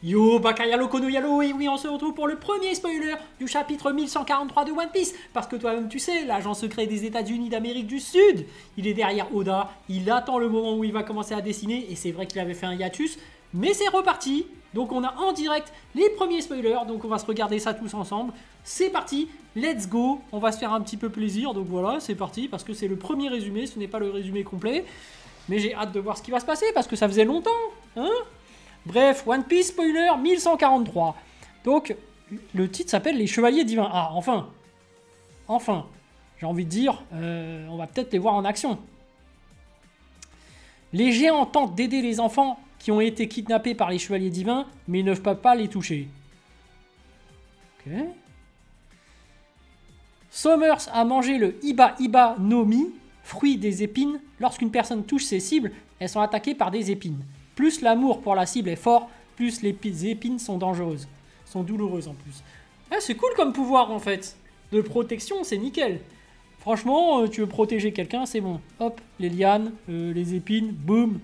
Yo, Bakayalo Kono Yalo, et oui, on se retrouve pour le premier spoiler du chapitre 1143 de One Piece. Parce que toi-même, tu sais, l'agent secret des États-Unis d'Amérique du Sud, il est derrière Oda, il attend le moment où il va commencer à dessiner, et c'est vrai qu'il avait fait un hiatus, mais c'est reparti. Donc on a en direct les premiers spoilers, donc on va se regarder ça tous ensemble. C'est parti, let's go, on va se faire un petit peu plaisir, donc voilà, c'est parti, parce que c'est le premier résumé, ce n'est pas le résumé complet. Mais j'ai hâte de voir ce qui va se passer, parce que ça faisait longtemps, hein. Bref, One Piece spoiler 1143. Donc, le titre s'appelle Les Chevaliers Divins. Ah, enfin. Enfin. J'ai envie de dire, on va peut-être les voir en action. Les géants tentent d'aider les enfants qui ont été kidnappés par les Chevaliers Divins, mais ils ne peuvent pas les toucher. Ok. Summers a mangé le Iba Iba no Mi, fruit des épines. Lorsqu'une personne touche ses cibles, elles sont attaquées par des épines. Plus l'amour pour la cible est fort, plus les épines sont dangereuses. Sont douloureuses en plus. Ah, c'est cool comme pouvoir en fait. De protection, c'est nickel. Franchement, tu veux protéger quelqu'un, c'est bon. Hop, les lianes, les épines, boum.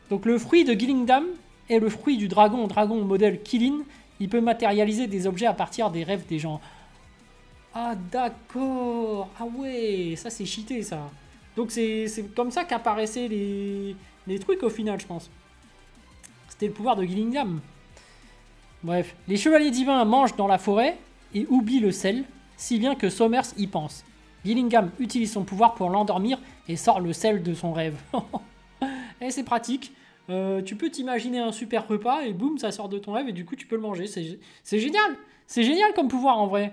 Donc le fruit de Gillingham est le fruit du dragon modèle Killin. Il peut matérialiser des objets à partir des rêves des gens. Ah d'accord. Ah ouais, ça c'est cheaté ça. Donc c'est comme ça qu'apparaissaient les trucs au final, je pense. C'était le pouvoir de Gillingham. Bref, les chevaliers divins mangent dans la forêt et oublient le sel, si bien que Summers y pense. Gillingham utilise son pouvoir pour l'endormir et sort le sel de son rêve. Et c'est pratique. Tu peux t'imaginer un super repas et boum, ça sort de ton rêve et du coup tu peux le manger. C'est génial. C'est génial comme pouvoir en vrai.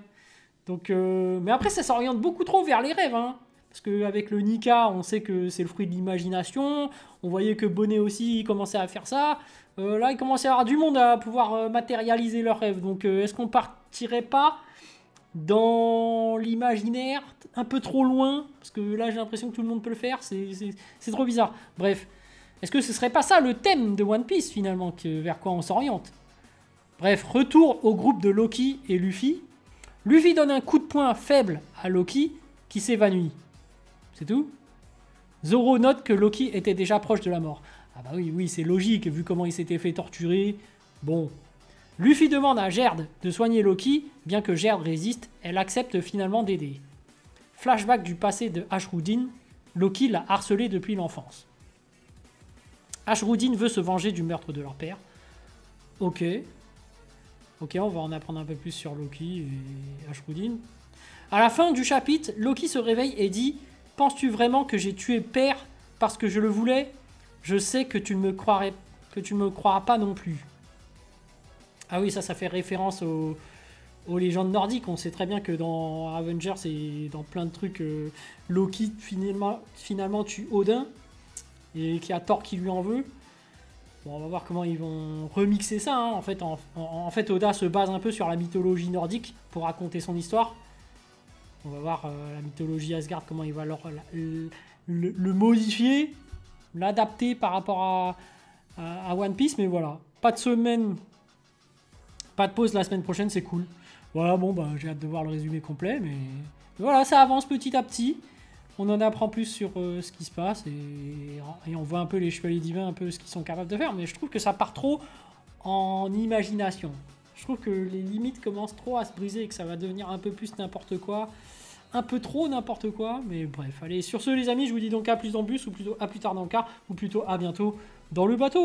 Donc, mais après ça s'oriente beaucoup trop vers les rêves, hein. Parce qu'avec le Nika, on sait que c'est le fruit de l'imagination. On voyait que Bonnet aussi commençait à faire ça. Là, il commençait à y avoir du monde à pouvoir matérialiser leurs rêves. Donc, est-ce qu'on partirait pas dans l'imaginaire un peu trop loin? Parce que là, j'ai l'impression que tout le monde peut le faire. C'est trop bizarre. Bref. Est-ce que ce serait pas ça le thème de One Piece, finalement, vers quoi on s'oriente? Bref, retour au groupe de Loki et Luffy. Luffy donne un coup de poing faible à Loki qui s'évanouit. C'est tout. Zoro note que Loki était déjà proche de la mort. Ah bah oui, c'est logique, vu comment il s'était fait torturer. Bon. Luffy demande à Gerd de soigner Loki, bien que Gerd résiste, elle accepte finalement d'aider. Flashback du passé de Ashruddin, Loki l'a harcelé depuis l'enfance. Ashruddin veut se venger du meurtre de leur père. Ok. Ok, on va en apprendre un peu plus sur Loki et Ashruddin. À la fin du chapitre, Loki se réveille et dit « Penses-tu vraiment que j'ai tué Père parce que je le voulais? Je sais que tu ne me croiras pas non plus. » Ah oui, ça fait référence aux légendes nordiques. On sait très bien que dans Avengers et dans plein de trucs, Loki finalement tue Odin et qu'il y a Thor qui lui en veut. Bon, on va voir comment ils vont remixer ça, hein. En fait, Oda se base un peu sur la mythologie nordique pour raconter son histoire. On va voir la mythologie Asgard, comment il va le modifier, l'adapter par rapport à One Piece. Mais voilà, pas de pause la semaine prochaine, c'est cool. Voilà, bon, bah, j'ai hâte de voir le résumé complet. Mais voilà, ça avance petit à petit. On en apprend plus sur ce qui se passe et on voit un peu les chevaliers divins, un peu ce qu'ils sont capables de faire. Mais je trouve que ça part trop en imagination. Je trouve que les limites commencent trop à se briser et que ça va devenir un peu plus n'importe quoi. Un peu trop n'importe quoi. Mais bref, allez, sur ce les amis, je vous dis donc à plus dans le bus, ou plutôt à plus tard dans le car, ou plutôt à bientôt dans le bateau.